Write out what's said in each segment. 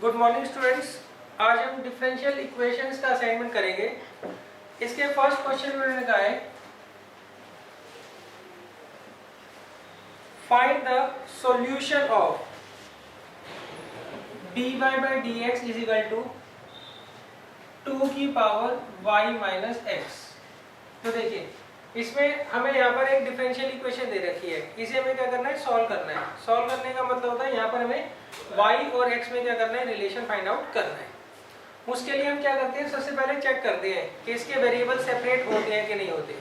Good morning students. आज हम differential equations का असाइनमेंट करेंगे। इसके फर्स्ट क्वेश्चन में मैंने कहा है find the solution of dy by dx is equal to 2 की पावर y माइनस एक्स। तो देखिए इसमें हमें यहाँ पर एक डिफरेंशियल इक्वेशन दे रखी है, इसे हमें क्या करना है, सॉल्व करना है। सॉल्व करने का मतलब होता है यहाँ पर हमें y और x में क्या करना है, रिलेशन फाइंड आउट करना है। उसके लिए हम क्या करते हैं, सबसे पहले चेक करते हैं कि इसके वेरिएबल सेपरेट होते हैं कि नहीं होते।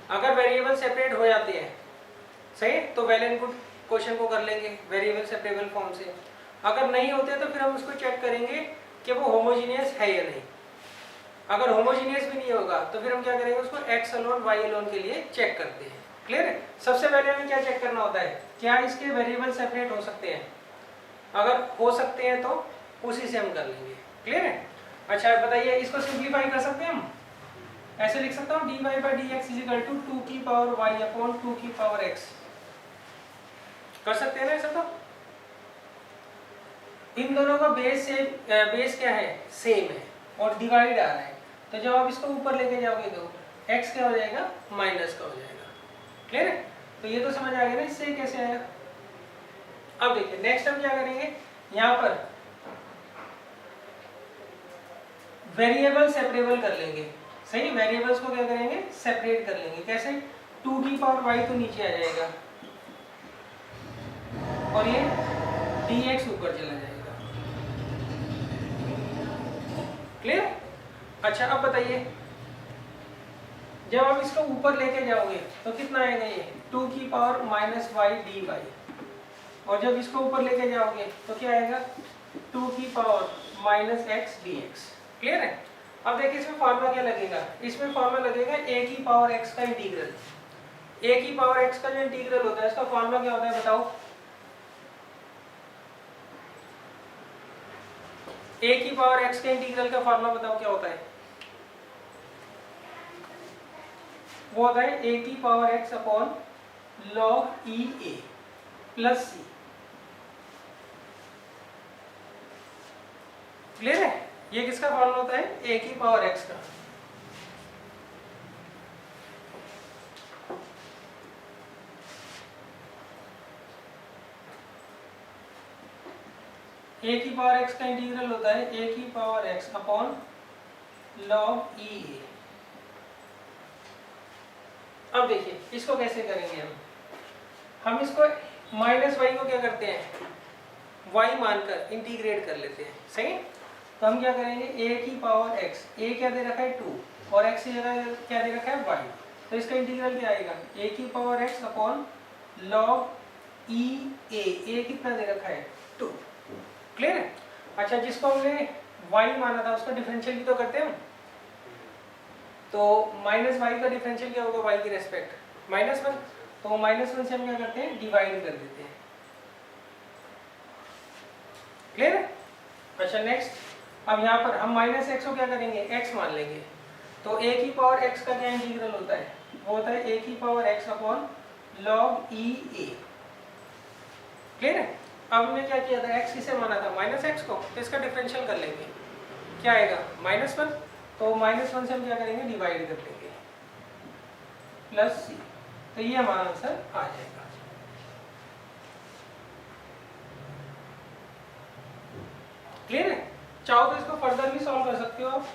अगर वेरिएबल सेपरेट हो जाते हैं सही, तो वेल एंड गुड, क्वेश्चन को कर लेंगे वेरिएबल सेपरेबल फॉर्म से। अगर नहीं होते तो फिर हम उसको चेक करेंगे कि वो होमोजीनियस है या नहीं। अगर होमोजीनियस भी नहीं होगा तो फिर हम क्या करेंगे, उसको x अलोन y अलोन के लिए चेक करते हैं। क्लियर है। सबसे पहले हमें क्या चेक करना होता है, क्या इसके वेरिएबल सेपरेट हो सकते हैं। अगर हो सकते हैं तो उसी से हम कर लेंगे। क्लियर है। अच्छा बताइए, इसको सिंप्लीफाई कर सकते हैं हम। ऐसे लिख सकता हूँ dy by dx is equal to 2 की पावर y अपॉन 2 की पावर x। कर सकते हैं ना ऐसा। तो इन दोनों का बेस क्या है, सेम है और डिवाइड आ रहा है। तो जब आप इसको ऊपर लेके जाओगे तो x क्या हो जाएगा, माइनस का हो जाएगा। क्लियर है। तो ये तो समझ आ गया ना, इससे कैसे आएगा। अब देखिए नेक्स्ट हम क्या करेंगे, यहाँ पर वेरिएबल सेपरेबल कर लेंगे। सही, वेरिएबल्स को क्या करेंगे, सेपरेट कर लेंगे। कैसे, 2 की पावर y तो नीचे आ जाएगा और ये dx ऊपर चला जाएगा। क्लियर। अच्छा अब बताइए, जब आप इसको ऊपर लेके जाओगे तो कितना आएगा, ये 2 की पावर माइनस y dy। और जब इसको ऊपर लेके जाओगे तो क्या आएगा, 2 की power minus x dx। Clear है। अब देखिए इसमें फॉर्मूला क्या लगेगा, इसमें फॉर्मूला लगेगा a की पावर x का इंटीग्रल। a की पावर x का जो इंटीग्रल होता है इसका फॉर्मूला क्या होता है बताओ। a की पावर x के इंटीग्रल का फॉर्मूला बताओ क्या होता है। वो होता है a की power x upon log e a plus c। Clear है। ये किसका फॉर्मूला होता है, a की पावर x का। a की पावर x का इंटीग्रल होता है a की power x upon log e a। अब देखिए इसको कैसे करेंगे हम इसको माइनस y को क्या करते हैं, y मानकर इंटीग्रेट कर लेते हैं। सही। तो हम क्या करेंगे, a की पावर x, a क्या दे रखा है 2 और x की जगह क्या दे रखा है y। तो इसका इंटीग्रल क्या आएगा, a की power x upon log e a कितना दे रखा है 2। क्लियर है। अच्छा जिसको हमने y माना था उसका डिफरेंशियल भी तो करते हैं हम। तो माइनस वाई का डिफरेंशियल क्या होगा, y की रेस्पेक्ट -1। तो -1 से हम क्या करते हैं, डिवाइड कर देते हैं। क्लियर है। अच्छा नेक्स्ट, अब यहाँ पर हम माइनस एक्स को क्या करेंगे, x मान लेंगे। तो a की पावर x का क्या इंटीग्रल होता है, वो होता है a की power x upon log e a। Clear है। अब हमने क्या किया था, x किसे माना था, -x को। तो इसका डिफरेंशियल कर लेंगे, क्या आएगा -1। तो -1 से हम क्या करेंगे, डिवाइड कर देंगे प्लस c। तो ये हमारा आंसर आ जाएगा। क्लियर है। चाहो तो इसको फर्दर भी सॉल्व कर सकते हो आप।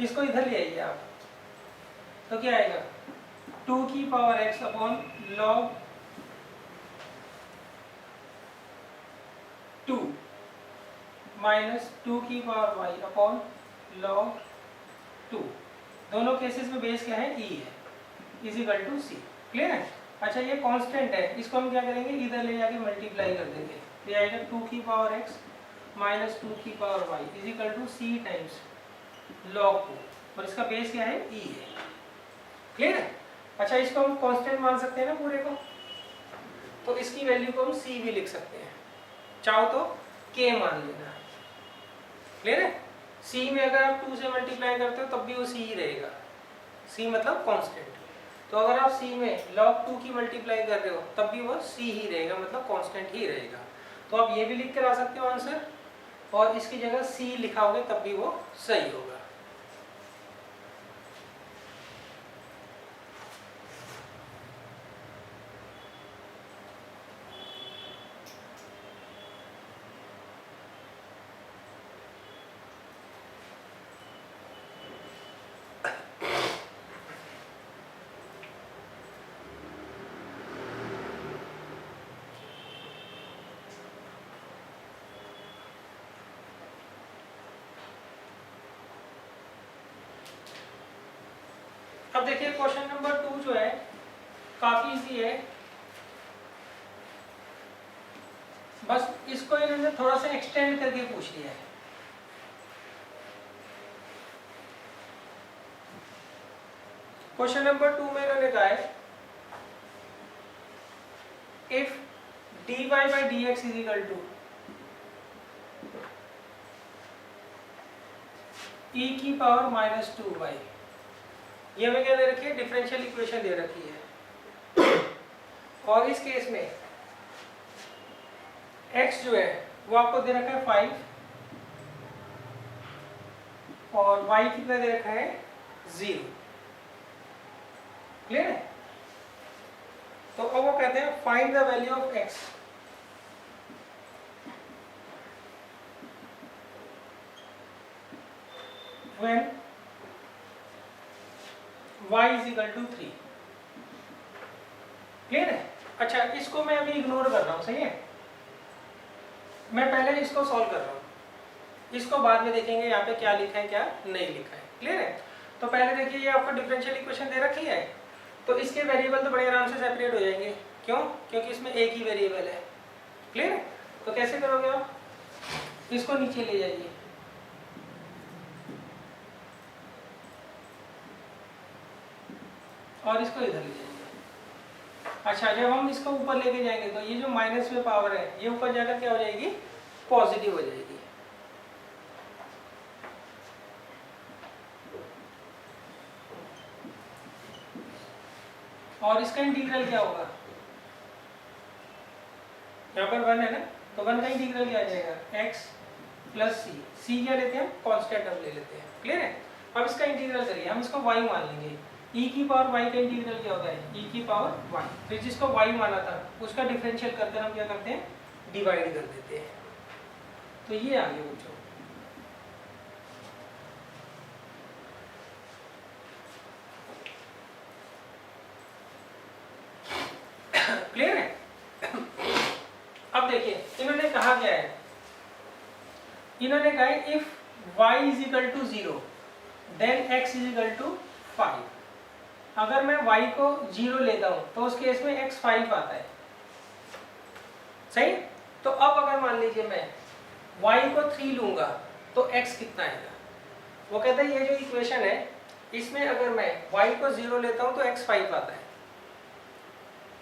इसको इधर ले आइए आप, तो क्या आएगा, 2 की power x upon log 2 minus 2 की पावर y अपॉन log 2। दोनों केसेस में बेस क्या है, e है, is equal to c। Clear है। अच्छा ये कांस्टेंट है, इसको हम क्या करेंगे, इधर ले जाके मल्टीप्लाई कर देंगे। तो आएगा 2 की पावर x माइनस 2 की power y is equal to c times log 2। और इसका बेस क्या है, e है। क्लियर है। अच्छा इसको हम कांस्टेंट मान सकते हैं ना पूरे को, तो इसकी वैल्यू को हम c भी लिख सकते हैं। चाहो तो k मान लेना। क्लियर है। c में अगर आप 2 से मल्टीप्लाई करते हो तब भी वो c ही रहेगा, c मतलब कांस्टेंट। तो अगर आप c में log 2 की मल्टीप्लाई कर रहे हो तब भी वो c ही रहेगा, मतलब कांस्टेंट ही रहेगा। तो आप ये भी लिख कर आ सकते हो आंसर, और इसकी जगह सी लिखाओगे तब भी वो सही होगा। अब देखिए क्वेश्चन नंबर 2 जो है काफी इजी है, बस इसको इन्होंने थोड़ा सा एक्सटेंड करके पूछ लिया है। क्वेश्चन नंबर 2 में इन्होंने कहा है if dy by dx is equal to e की पावर -2y, ये हमें क्या दे रखी है, डिफरेंशियल इक्वेशन दे रखी है, और इस केस में x जो है वो आपको दे रखा है 5 और y कितना दे रखा है 0। क्लियर है? तो अब वो कहते हैं find the value of x when y is equal to 3। Clear है? अच्छा, इसको मैं अभी इग्नोर कर रहा हूं, सही है, मैं पहले इसको सॉल्व कर रहा हूं, इसको बाद में देखेंगे यहाँ पे क्या लिखा है क्या नहीं लिखा है। क्लियर है? तो पहले देखिए ये आपको डिफरेंशियल इक्वेशन दे रखी है, तो इसके वेरिएबल तो बड़े आराम से सेपरेट हो जाएंगे। क्यों? क्योंकि इसमें एक ही वेरिएबल है। क्लियर है? तो कैसे करोगे आप, इसको नीचे ले जाइए, और इसको इधर ले जाइए। अच्छा, जब हम इसको ऊपर लेके जाएंगे तो ये जो माइनस में पावर है ये ऊपर जाकर क्या हो जाएगी, पॉजिटिव हो जाएगी। और इसका इंटीग्रल क्या होगा, यहाँ पर 1 है ना, तो 1 का इंटीग्रल क्या आ जाएगा, x प्लस सी, सी क्या लेते हैं, कांस्टेंट हम ले लेते हैं। क्लियर है? अब इसका इंटीग्रल करिए, हम इसको y मान लेंगे, e की पावर y का इंटीग्रल क्या होता है, e की पावर y, फिर जिसको y माना था उसका डिफरेंशियल करके हम क्या करते हैं, डिवाइड कर देते हैं। तो ये आ गया बच्चों। क्लियर है? अब देखिए इन्होंने कहा क्या है, इन्होंने कहा है if y is equal to 0 then x is equal to 5। अगर मैं y को 0 लेता हूं तो उस केस में x 5 आता है, सही। तो अब अगर मान लीजिए मैं y को 3 लूंगा तो x कितना आएगा, वो कहता है ये जो इक्वेशन है इसमें अगर मैं y को 0 लेता हूं तो x 5 आता है।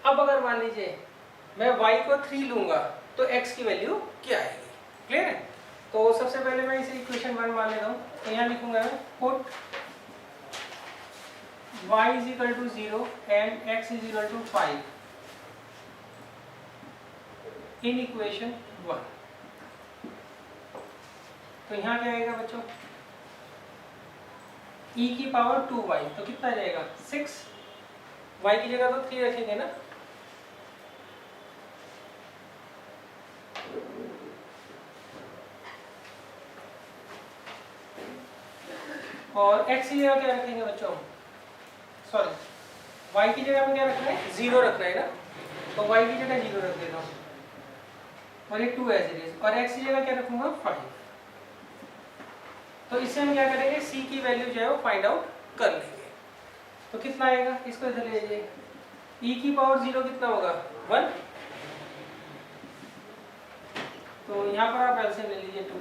अब अगर मान लीजिए मैं y को 3 लूंगा तो x की वैल्यू क्या आएगी। क्लियर है? तो सबसे पहले मैं इसे इक्वेशन 1 मान लेता हूँ, तो यहाँ लिखूंगा मैं put y is equal to 0 and x is equal to 5 in equation 1। तो यहाँ क्या आएगा बच्चों, e की पावर 2y, तो कितना आ जाएगा 6, y की जगह तो 3 रखेंगे ना, और x की जगह क्या रखेंगे बच्चों, सॉरी y की जगह में क्या रखना है, 0 रखना है ना, तो y की जगह 0 रख देता हूँ और ये 2 एज इट इज, और x की जगह क्या रखूंगा 5। तो इससे हम क्या करेंगे, c की वैल्यू जो है वो फाइंड आउट कर लेंगे। तो कितना आएगा, इसको इधर ले जाइए, e की पावर 0 कितना होगा 1, तो यहाँ पर आप एलसीएम ले लीजिए 2,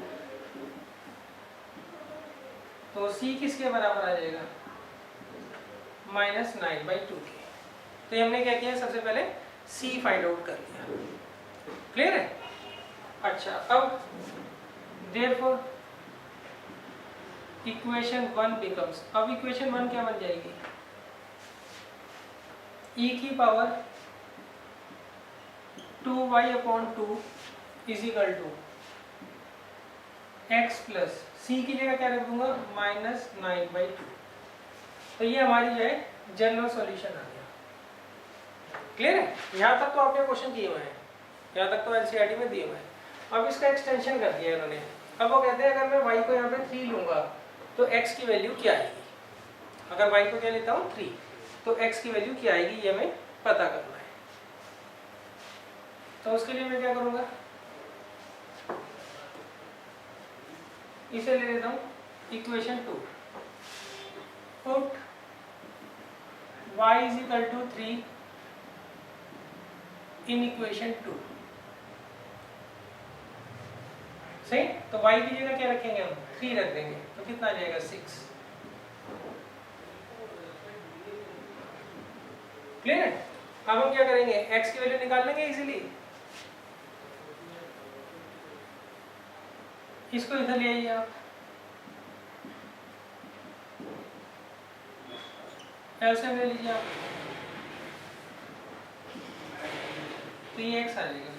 तो c किसके बराबर आ जाएगा, -9/2 के। तो ये हमने क्या किया, सबसे पहले c फाइंड आउट कर लिया। क्लियर है? अच्छा, अब देयरफॉर इक्वेशन 1 बिकम्स, अब इक्वेशन 1 क्या बन जाएगी, e की power 2y/2 is equal to x plus c की जगह क्या रख दूंगा -9/2। तो ये हमारी जो है जनरल सॉल्यूशन आ गया। क्लियर है? यहाँ तक तो आपने क्वेश्चन किए हुए हैं, यहाँ तक तो एनसीईआरटी में दिए हुए हैं। अब इसका एक्सटेंशन कर दिया इन्होंने। अब वो कहते हैं अगर मैं y को यहाँ पे 3 लूंगा तो x की वैल्यू क्या आएगी। अगर y को क्या लेता हूँ 3 तो x की वैल्यू क्या आएगी ये हमें पता करना है। तो उसके लिए मैं क्या करूँगा, इसे ले लेता हूँ equation 2। Put y is equal to 3 in equation 2। सही, तो y की जगह क्या रखेंगे हम 3 रख देंगे तो कितना आ जाएगा 6। क्लियर है? अब हम क्या करेंगे x की वैल्यू निकाल लेंगे इजीली। इसको इधर ले आइए आप, एलसीएम ले लीजिए आप, तो ये x आ जाएगा।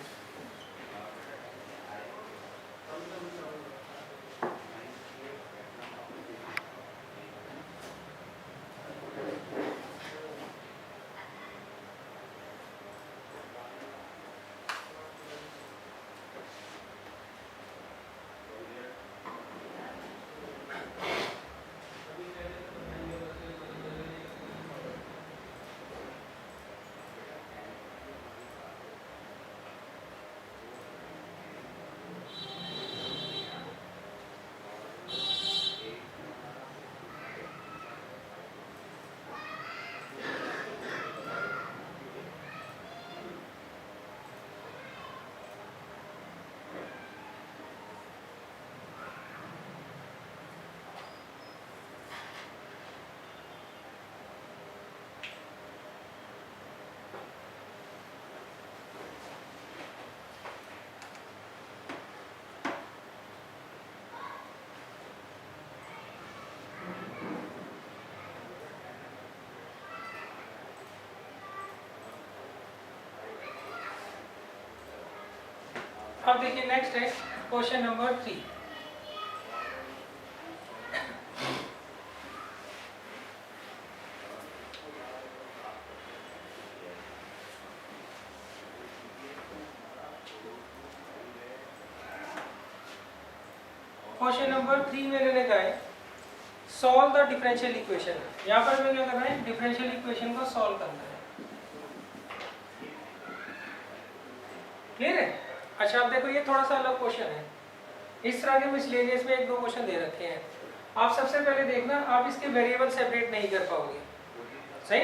अब देखिए नेक्स्ट है क्वेश्चन नंबर 3। क्वेश्चन नंबर 3 में लेने का है सॉल्व द डिफरेंशियल इक्वेशन। यहाँ पर हमें क्या करना है डिफरेंशियल इक्वेशन को सॉल्व करना है। क्लियर है? अच्छा आप देखो ये थोड़ा सा अलग क्वेश्चन है। इस तरह के मिसलेनियस में 1-2 क्वेश्चन दे रखे हैं। आप सबसे पहले देखना आप इसके वेरिएबल सेपरेट नहीं कर पाओगे। सही।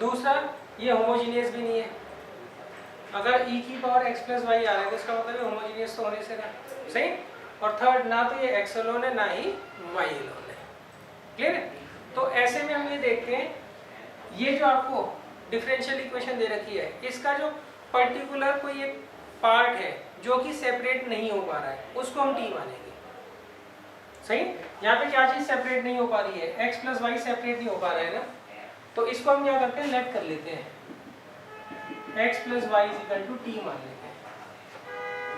दूसरा ये होमोजीनियस भी नहीं है। अगर e की पावर x प्लस वाई आ रहा है तो इसका मतलब होमोजीनियस तो होने से ना। सही। और थर्ड ना तो ये x एलोन है ना ही y एलोन है। क्लियर है? तो ऐसे में हम ये देखते हैं ये जो आपको डिफरेंशियल इक्वेशन दे रखी है इसका जो पर्टिकुलर कोई एक पार्ट है जो कि सेपरेट नहीं हो पा रहा है उसको हम t मानेंगे। सही। यहाँ पे क्या चीज सेपरेट नहीं हो पा रही है x प्लस वाई सेपरेट नहीं हो पा रहा है ना, तो इसको हम क्या करते हैं लेट कर लेते हैं x plus y is equal to t मान लेते हैं।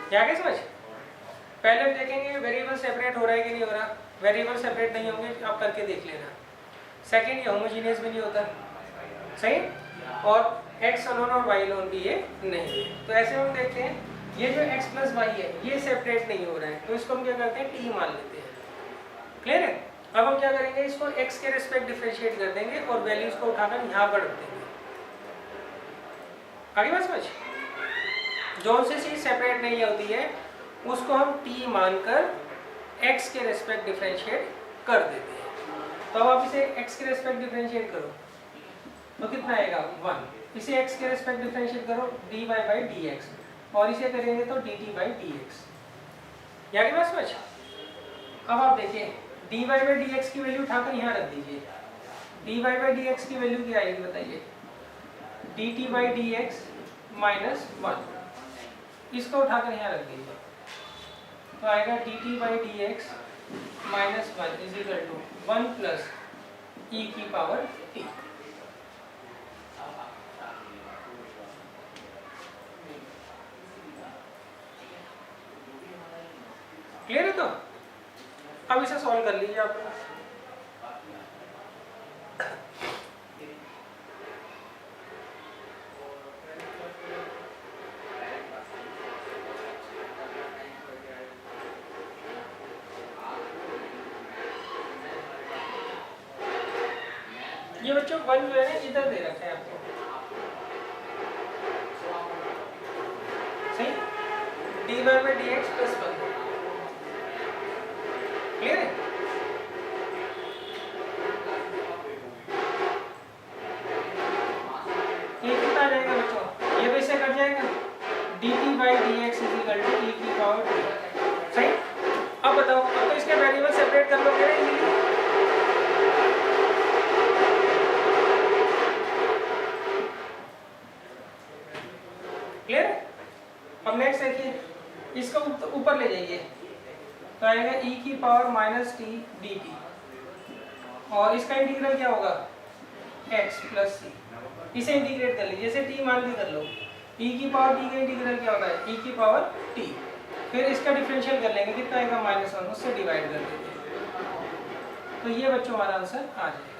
क्या क्या समझ? पहले हम देखेंगे वेरिएबल सेपरेट हो रहा है कि नहीं हो रहा। वेरिएबल सेपरेट नहीं होंगे आप करके देख लेना। सेकंड ये होमोजीनियस भी नहीं होता। सही। और x अलोन और y अलोन भी ये नहीं है। तो ऐसे हम देखते हैं ये जो x प्लस वाई है ये सेपरेट नहीं हो रहा है तो इसको हम क्या करते हैं t मान लेते हैं। क्लियर है? अब हम क्या करेंगे इसको x के रिस्पेक्ट डिफरेंशिएट कर देंगे और वैल्यूज को उठाकर यहाँ पर रख देंगे। आगे बात समझ? जो से चीज सेपरेट नहीं होती है उसको हम t मानकर x के रिस्पेक्ट डिफरेंशिएट कर देते हैं। तो अब आप इसे x के रिस्पेक्ट डिफरेंशिएट करो तो कितना आएगा 1। इसे x के रिस्पेक्ट डिफरेंशिएट करो dy बाई dx और इसे करेंगे तो dt बाई dx। यहाँ की बात समझ? अब आप देखिए dy बाई dx की वैल्यू उठाकर यहाँ रख दीजिए। dy बाई dx की वैल्यू क्या आएगी बताइए dt बाई dx माइनस 1। इसको उठाकर यहाँ रख दीजिए तो आएगा dt by dx minus 1 is equal to 1 plus e की पावर t। क्लियर है? तो अब इसे सॉल्व कर लीजिए आप। ये बच्चों वन जो है ना इधर दे रखा है आपको, सही, dy by d x plus one. Clear है? ये कितना आ जाएगा बच्चों? ये तो इससे कट जाएगा, dt by d x is equal to e की पावर t। सही। अब बताओ, अब तो इसके वेरिएबल सेपरेट कर लोगे ना इजीली। क्लियर? अब नेक्स्ट देखिए, इसको ऊपर ले जाइए तो आएगा e की power minus T D T, और इसका इंटीग्रल क्या होगा? x प्लस सी। इसे इंटीग्रेट कर लीजिए, जैसे t मान के कर लो, e की पावर t का इंटीग्रल क्या होता है? e की पावर t। फिर इसका डिफरेंशियल कर लेंगे, कितना आएगा? माइनस वन, उससे डिवाइड कर देंगे, तो ये बच्चों हमारा आंसर आ जाएगा।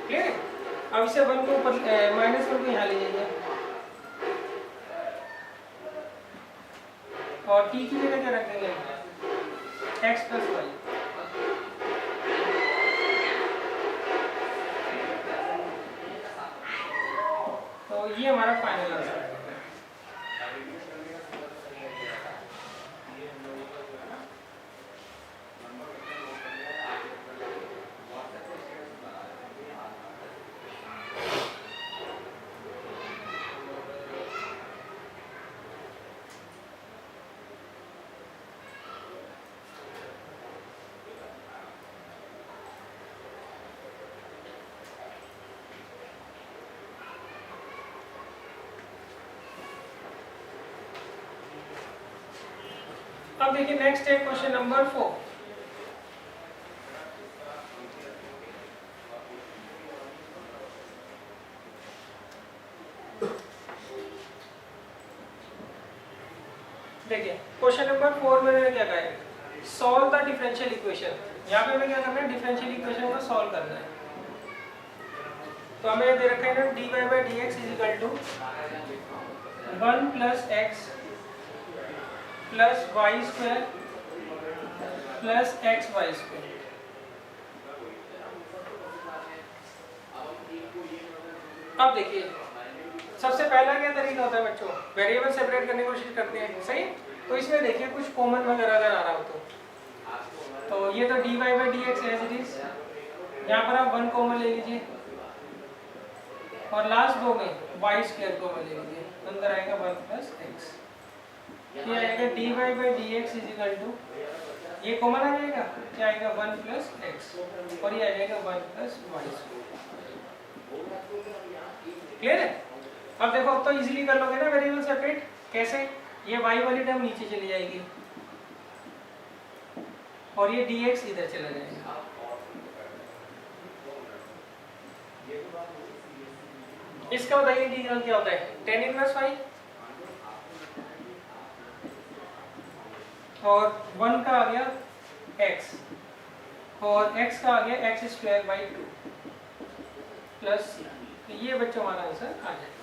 क्लियर है? अब इसे वन को ऊपर, माइनस वन को यहाँ ले जाइए, और t की जगह क्या रख देंगे? x plus y. तो ये हमारा फाइनल आंसर है। अब देखिए नेक्स्ट है क्वेश्चन नंबर 4। देखिए क्वेश्चन नंबर 4 में मैंने क्या कहा है? Solve the differential equation. यहाँ पे हमें क्या करना है? डिफरेंशियल इक्वेशन को सॉल्व करना है। तो हमें दे रखा है ना dy by d x is equal to 1 plus x plus y square plus x y square. अब देखिए सबसे पहला क्या तरीका होता है बच्चों? वेरिएबल सेपरेट करने की कोशिश करते हैं, सही। तो इसमें देखिए कुछ कॉमन वगैरह अगर आ रहा हो तो ये तो dy by d x as it is, यहाँ पर आप 1 कॉमन ले लीजिए, और लास्ट दो में वाई स्क्वायर कॉमन ले लीजिए, अंदर आएगा 1 प्लस एक्स। ये आएगा dy by d x is equal to, ये कॉमन आ जाएगा, क्या आएगा? 1 प्लस एक्स, और ये आ जाएगा 1 प्लस वाई स्क्वायर। क्लियर है? अब देखो, अब तो इजीली कर लोगे ना वेरिएबल सेपरेट। कैसे? ये y वाली टर्म नीचे चली जाएगी और ये dx इधर चला जाएगा। इसका बताइए इंटीग्रल क्या होता है? tan इनवर्स y, और 1 का आ गया x, और x का आ गया x square by 2 plus c। तो ये बच्चों हमारा आंसर आ जाएगा।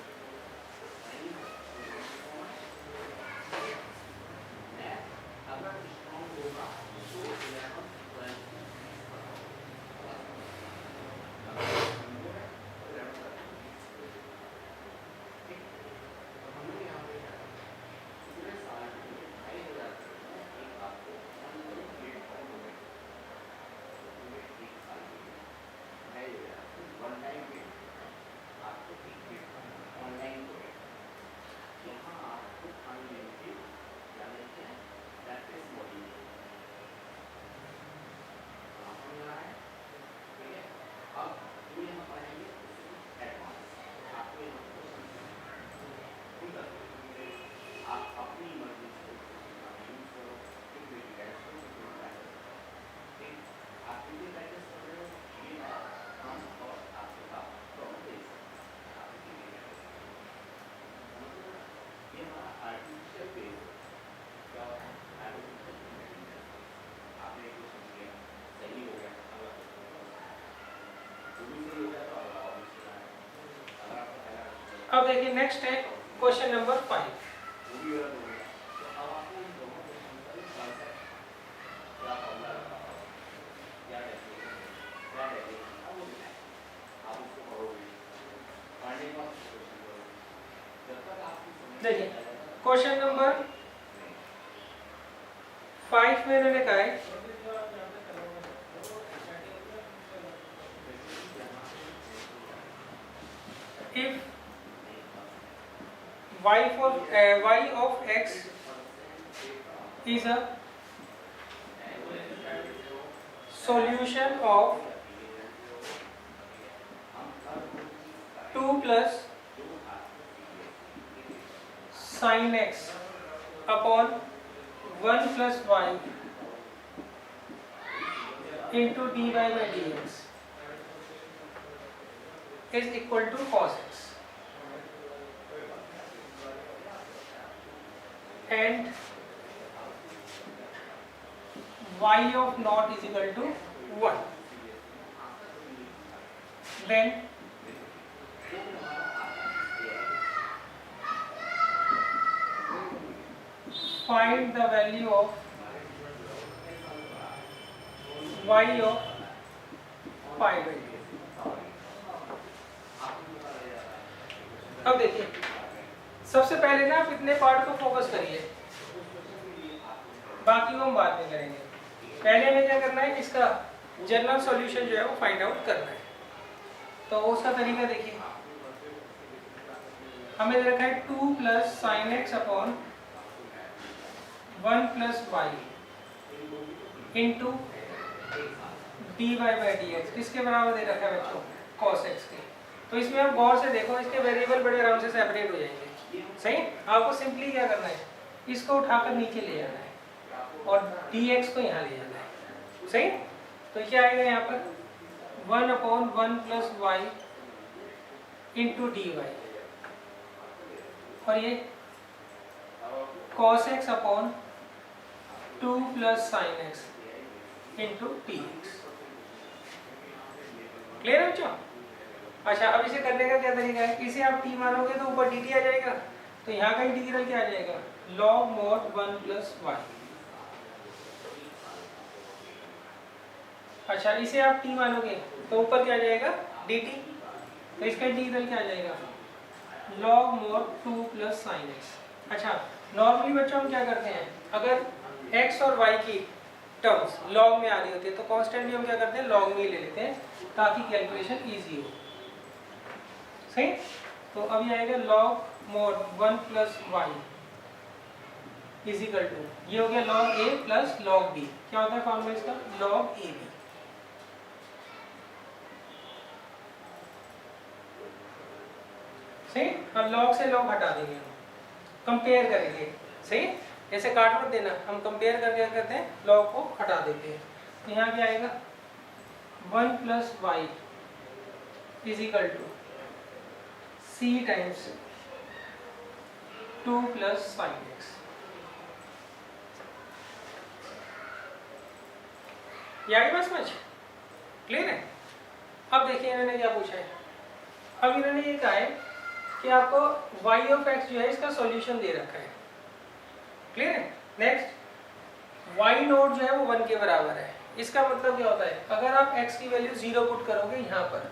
अब देखिए नेक्स्ट है क्वेश्चन नंबर 5। देखिए क्वेश्चन नंबर 5 में इन्होंने कहा है if y of x is a solution of 2 plus sin x upon 1 plus y into dy by dx is equal to cos x, and y of naught is equal to 1, then find the value of y of pi by 2। अब देखिए सबसे पहले ना आप इतने part को focus करिए, बाकी को हम बाद में करेंगे। पहले हमें क्या करना है, इसका जनरल सॉल्यूशन जो है वो फाइंड आउट करना है। तो उसका तरीका देखिए, हमें दे रखा है 2 plus sine x upon 1 plus y into d y by d x, किसके बराबर दे रखा है बच्चों, कॉस एक्स के। तो इसमें आप गौर से देखो, इसके वेरिएबल बड़े आराम से सेपरेट हो जाएंगे। सही, आपको सिंपली क्या करना है, इसको उठाकर नीचे ले जाना है और dx को यहाँ ले जाना है। सही, तो क्या आएगा यहाँ पर 1 upon 1 plus y into d y, और ये cos x upon 2 plus sine x into d x. Clear है बच्चों? अच्छा, अब इसे करने का क्या तरीका है, इसे आप t मानोगे तो ऊपर dt आ जाएगा, तो यहाँ का इंटीग्रल क्या आ जाएगा, log mod 1 प्लस वाई। अच्छा, इसे आप t मानोगे तो ऊपर क्या आ जाएगा, dt, तो इसका इंटीग्रल क्या आ जाएगा, log mod 2 plus sine x. अच्छा, नॉर्मली बच्चों हम क्या करते हैं, अगर x और y की टर्म्स log में आ रही होती है तो कांस्टेंट भी हम क्या करते हैं, log में ही ले लेते हैं ताकि कैलकुलेशन इजी हो। सही, तो अभी आएगा log mod 1 plus y is equal to, ये हो गया log a plus log b। क्या होता है फॉर्मूला इसका, log ab। सही, अब log से log हटा देंगे, कंपेयर करेंगे। सही, ऐसे काट मत देना, हम कंपेयर करके क्या करते हैं, log को हटा देते हैं। तो यहाँ क्या आएगा 1 plus y is equal to c times 2 plus sine x. ये आई बात समझ, क्लियर है? अब देखिए इन्होंने क्या पूछा है, अब इन्होंने ये कहा है कि आपको y ऑफ x जो है इसका सॉल्यूशन दे रखा है। क्लियर है? नेक्स्ट y नोट जो है वो 1 के बराबर है। इसका मतलब क्या होता है, अगर आप x की वैल्यू 0 पुट करोगे, यहाँ पर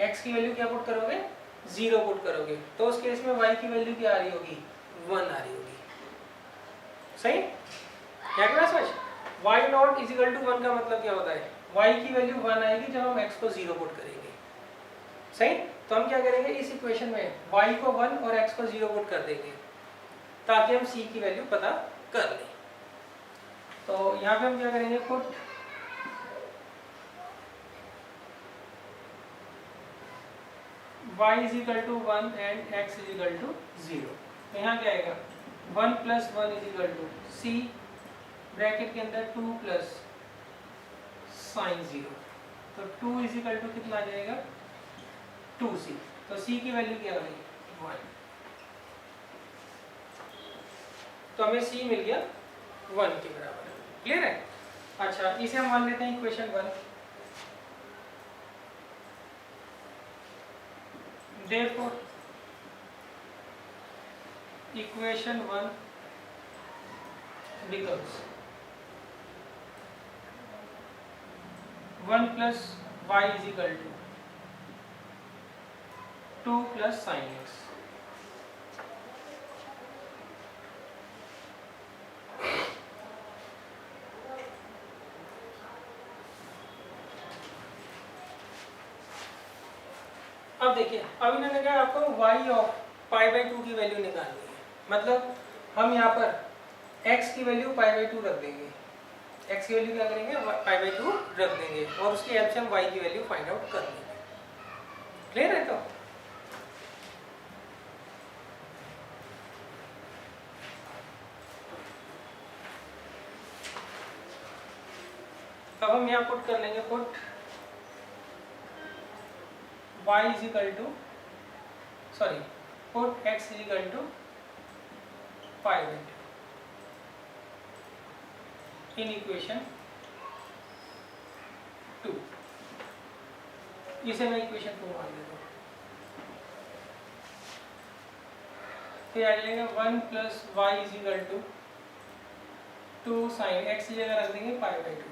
x की वैल्यू क्या पुट करोगे, 0 पुट करोगे, तो उस केस में y की वैल्यू क्या आ रही होगी, 1 आ रही होगी। सही, क्या क्या समझ, y not is equal to 1 का मतलब क्या होता है, y की वैल्यू 1 आएगी जब हम x को 0 पुट करेंगे। सही, तो हम क्या करेंगे, इस इक्वेशन में y को 1 और x को 0 पुट कर देंगे ताकि हम c की वैल्यू पता कर लें। तो यहाँ पे हम क्या करेंगे, put y is equal to 1 and x is equal to 0। तो यहाँ क्या आएगा 1 plus 1 is equal to c bracket के अंदर 2 प्लस साइन 0, तो 2 इज इक्वल टू कितना आ जाएगा 2c। तो c की वैल्यू क्या आ गई 1, तो हमें c मिल गया 1 के बराबर। क्लियर है? अच्छा, इसे हम मान लेते हैं equation 1। Therefore equation 1 becomes 1 plus y is equal to 2 plus sin x. अब देखिए, अब इन्होंने कहा आपको y ऑफ पाई बाई 2 की वैल्यू निकालनी है। मतलब हम यहाँ पर x की वैल्यू पाई बाई 2 रख देंगे, x की वैल्यू क्या करेंगे, पाई बाई 2 रख देंगे और उसकी हेल्प से हम y की वैल्यू फाइंड आउट कर लेंगे। क्लियर है? तो अब हम यहाँ पुट कर लेंगे, put y is equal to put x is equal to pi by 2 in equation 2। इसे मैं इक्वेशन 2 मान लेता हूँ। फिर आ जाएगा 1 plus y is equal to 2 sine x की जगह रख देंगे पाई बाई 2।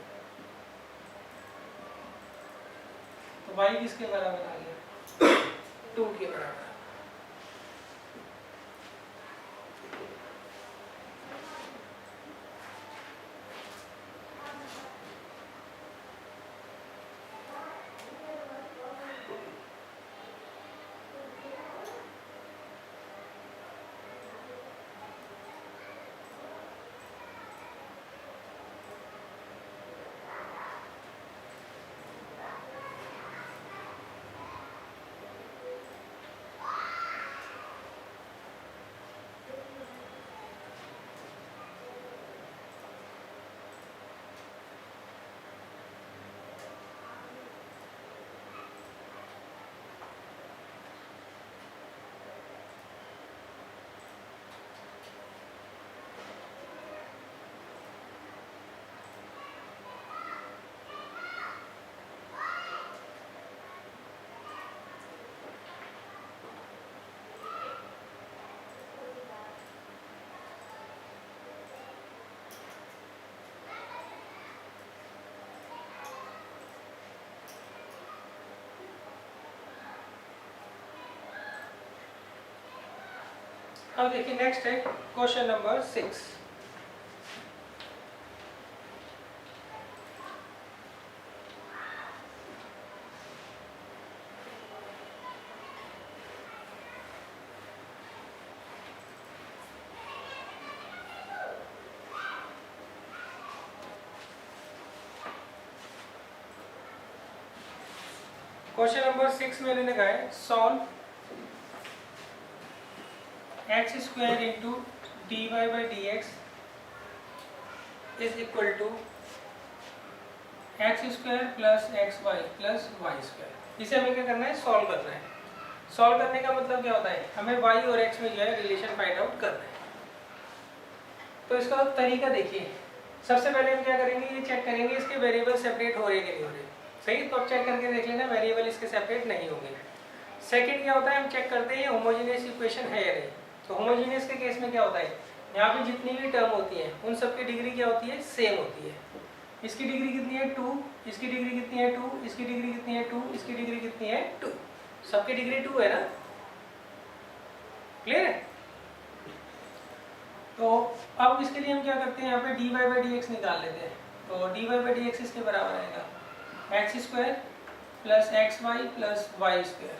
तो y किसके बराबर आ गया, 2 के बराबर। अब देखिए नेक्स्ट है क्वेश्चन नंबर 6। क्वेश्चन नंबर 6 में मैंने कहा है solve x square into d y by d x is equal to x square plus x y plus y square. इसे हमें क्या करना है, सॉल्व करना है। सॉल्व करने का मतलब क्या होता है, हमें वाई और एक्स में जो है रिलेशन फाइंड आउट करना है। तो इसका तरीका देखिए, सबसे पहले हम क्या करेंगे, ये चेक करेंगे इसके वेरिएबल सेपरेट हो रहे कि नहीं हो रहे। सही, तो अब चेक करके देख लेना वेरिएबल इसके सेपरेट नहीं होंगे। सेकंड क्या होता है, हम चेक करते हैं होमोजेनियस इक्वेशन है या नहीं। तो होमोजेनियस के केस में क्या होता है, यहाँ पे जितनी भी टर्म होती है उन सब की डिग्री क्या होती है, सेम होती है। इसकी डिग्री कितनी है 2, इसकी डिग्री कितनी है 2, इसकी डिग्री कितनी है 2, इसकी डिग्री कितनी है 2, सबकी डिग्री 2 है ना। क्लियर है? तो अब इसके लिए हम क्या करते हैं, यहाँ पे d y by d x निकाल लेते हैं। तो d y by d x इसके बराबर आएगा x square plus x y plus y square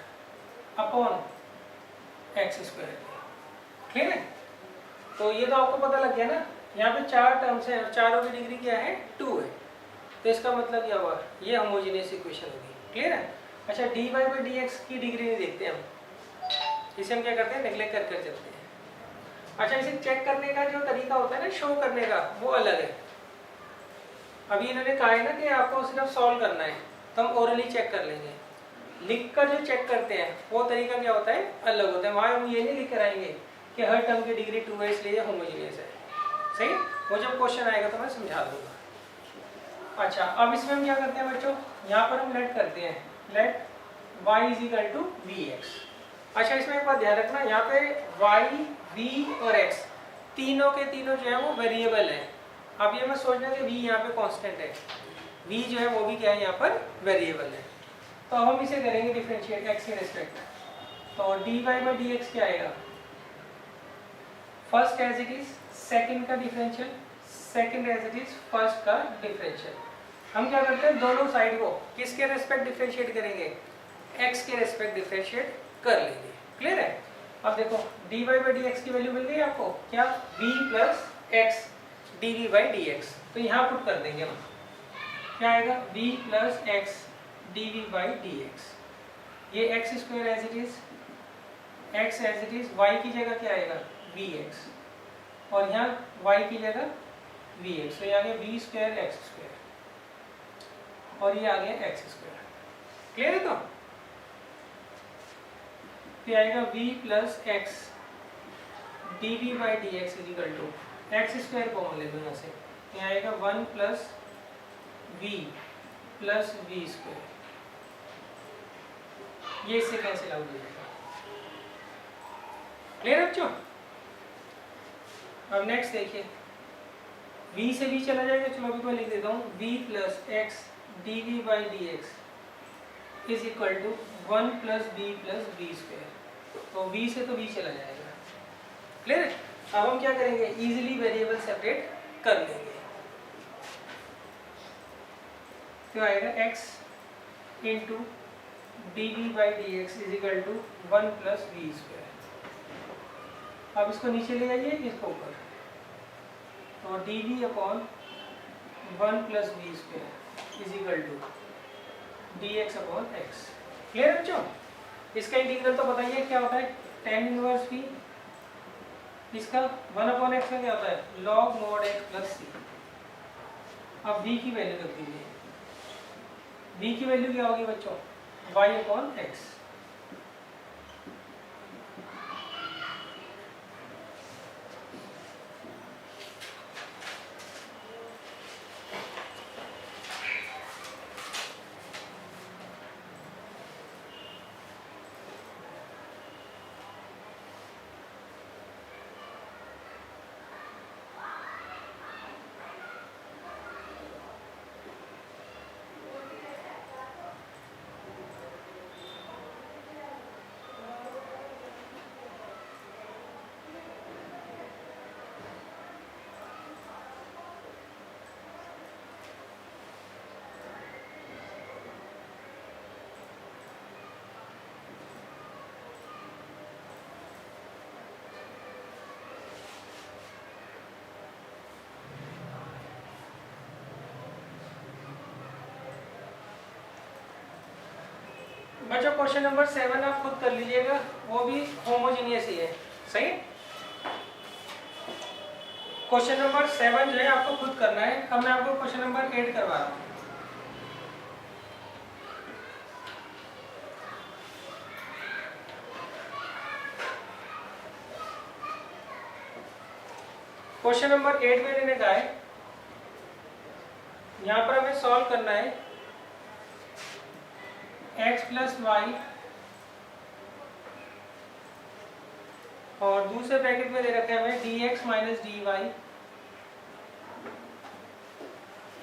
upon x square. Clear है? तो ये तो आपको पता लग गया ना, यहाँ पे 4 टर्म्स हैं, चारों की डिग्री क्या है 2 है। तो इसका मतलब क्या हुआ, ये होमोजेनियस इक्वेशन होगी। क्लियर है? अच्छा, d y by d x की डिग्री नहीं देखते हम, इसे हम क्या करते हैं, नेग्लेक्ट कर चलते हैं। अच्छा, इसे चेक करने का जो तरीका होता है ना, शो करने का, वो अलग है। अभी इन्होंने कहा है ना कि आपको सिर्फ सॉल्व करना है, तो हम ओरली चेक कर लेंगे। लिख कर जो चेक करते हैं वो तरीका क्या होता है, अलग होता है। वहाँ हम ये नहीं लिख कर आएंगे कि हर टर्म की डिग्री 2 है इसलिए होमोजेनियस है। सही, वो जब क्वेश्चन आएगा तो मैं समझा दूंगा। अच्छा, अब इसमें हम क्या करते हैं बच्चों, यहाँ पर हम लेट करते हैं, let y is equal to v x. अच्छा इसमें एक बात ध्यान रखना, यहाँ पे y, v और x तीनों के तीनों जो है वो वेरिएबल है। अब ये मत सोचना कि v यहाँ पे कांस्टेंट है, v जो है वो भी क्या है यहाँ पर वेरिएबल है। तो अब हम इसे करेंगे डिफरेंशिएट x के रिस्पेक्ट। तो dy बाई dx क्या आएगा, first as it is second का differential, second as it is first का डिफरेंशियल। हम क्या करते हैं, दोनों साइड को किसके रेस्पेक्ट डिफरेंशिएट करेंगे, x के रेस्पेक्ट डिफरेंशिएट कर लेंगे। क्लियर है। अब देखो dy बाई dx की वैल्यू मिल गई आपको, क्या v plus x dv by dx। तो यहाँ पुट कर देंगे हम, क्या आएगा v plus x dv by dx। ये x square as it is, x as it is, y की जगह क्या आएगा vx, और यहाँ y की जगह vx। तो ये आ गया v स्क्वायर एक्स स्क्वायर, और ये आ गया एक्स स्क्वायर। क्लियर है। तो आएगा v plus x d v by d x is equal to, x square common ले दो यहाँ से, यहाँ आएगा 1 plus v plus v square, ये इससे कैंसिल आउट हो जाएगा। क्लियर बच्चों। अब नेक्स्ट देखिए, v से v चला जाएगा, चलो अभी मैं लिख देता हूँ, v plus x d v by d x is equal to 1 plus b plus b square. तो v से तो v चला जाएगा। क्लियर है। अब हम क्या करेंगे, इजीली वेरिएबल सेपरेट कर लेंगे। तो आएगा x into d v by d x is equal to 1 plus b square. अब इसको नीचे ले जाइए, इसको ऊपर, तो d v upon 1 plus b square is equal to d x upon x. Clear है बच्चों। इसका इंटीग्रल तो बताइए क्या होता है, tan इनवर्स v। इसका 1 अपॉन एक्स में क्या होता है, log mod x प्लस सी। अब v की वैल्यू रख दीजिए, v की वैल्यू क्या होगी बच्चों, y अपॉन एक्स। बच्चों क्वेश्चन नंबर 7 आप खुद कर लीजिएगा, वो भी होमोजीनियस ही है। सही। क्वेश्चन नंबर 7 जो है आपको खुद करना है। अब मैं आपको क्वेश्चन नंबर 8 करवा रहा हूँ। क्वेश्चन नंबर 8 में मैंने कहा है, यहाँ पर हमें सॉल्व करना है x प्लस वाई, और दूसरे ब्रैकेट में दे रखा है हमें dx minus dy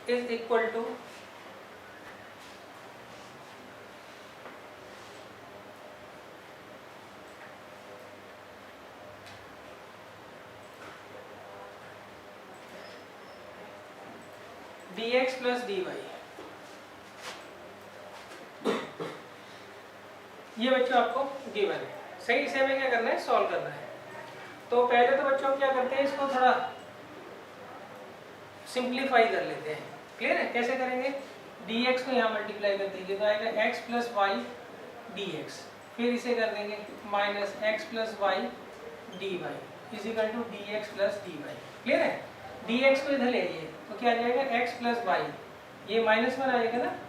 is equal to dx plus dy। ये बच्चों आपको गिवन है। सही। इसे हमें क्या करना है, सॉल्व करना है। तो पहले तो बच्चों हम क्या करते हैं, इसको थोड़ा सिंप्लीफाई कर लेते हैं। क्लियर है। कैसे करेंगे, dx को यहाँ मल्टीप्लाई कर दीजिए, तो आएगा x प्लस वाई dx, फिर इसे कर देंगे minus x plus y dy is equal to dx plus dy। Clear है। dx को इधर ले आइए, तो क्या आ जाएगा x प्लस वाई, ये -1 आएगा ना,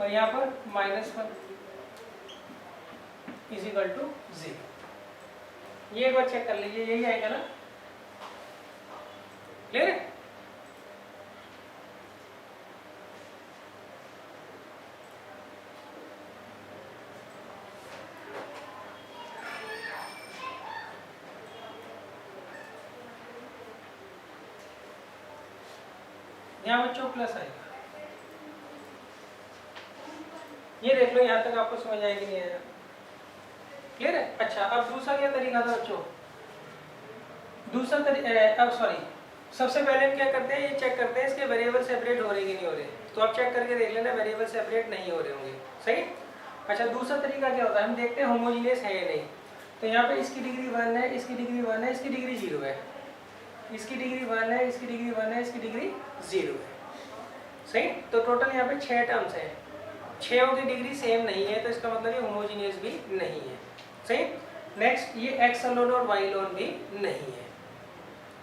और यहाँ पर -1 इज इक्वल टू 0। ये एक बार चेक कर लीजिए, यही आएगा ना। क्लियर है। यहाँ बच्चों प्लस आएगा। ये देख लो यहाँ तक आपको समझ आएगी नहीं आएगा, क्लियर है। अच्छा अब दूसरा क्या तरीका था बच्चों, दूसरा अब सॉरी, सबसे पहले हम क्या करते हैं, ये चेक करते हैं इसके वेरिएबल सेपरेट हो रहे कि नहीं हो रहे। तो आप चेक करके देख लेना वेरिएबल सेपरेट नहीं हो रहे होंगे, सही। अच्छा दूसरा तरीका क्या होता है, हम देखते हैं होमोजीनियस है या नहीं। तो यहाँ पे इसकी डिग्री 1 है, इसकी डिग्री 1 है, इसकी डिग्री 0 है, इसकी डिग्री 1 है, इसकी डिग्री 1 है, इसकी डिग्री 0 है, सही। तो टोटल यहाँ पे 6 टर्म्स हैं, 6 की डिग्री सेम नहीं है, तो इसका मतलब ये होमोजीनियस भी नहीं है, सही। नेक्स्ट ये एक्स अलोन और वाई अलोन भी नहीं है,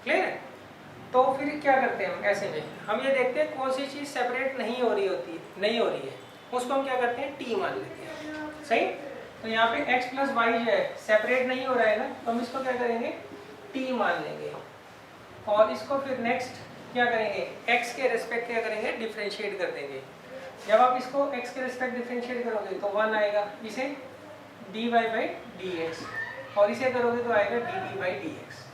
क्लियर है। तो फिर क्या करते हैं हम, ऐसे में हम ये देखते हैं कौन सी चीज़ सेपरेट नहीं हो रही है, उसको हम क्या करते हैं टी मान लेते हैं, सही। तो यहाँ पे x प्लस वाई जो है सेपरेट नहीं हो रहा है ना, तो हम इसको क्या करेंगे t मान लेंगे, और इसको फिर नेक्स्ट क्या करेंगे x के रेस्पेक्ट क्या करेंगे डिफरेंशिएट कर देंगे। जब आप इसको x के रेस्पेक्ट डिफरेंशिएट करोगे तो 1 आएगा, इसे dy बाई डी एक्स, और इसे करोगे तो आएगा dt बाई डी एक्स,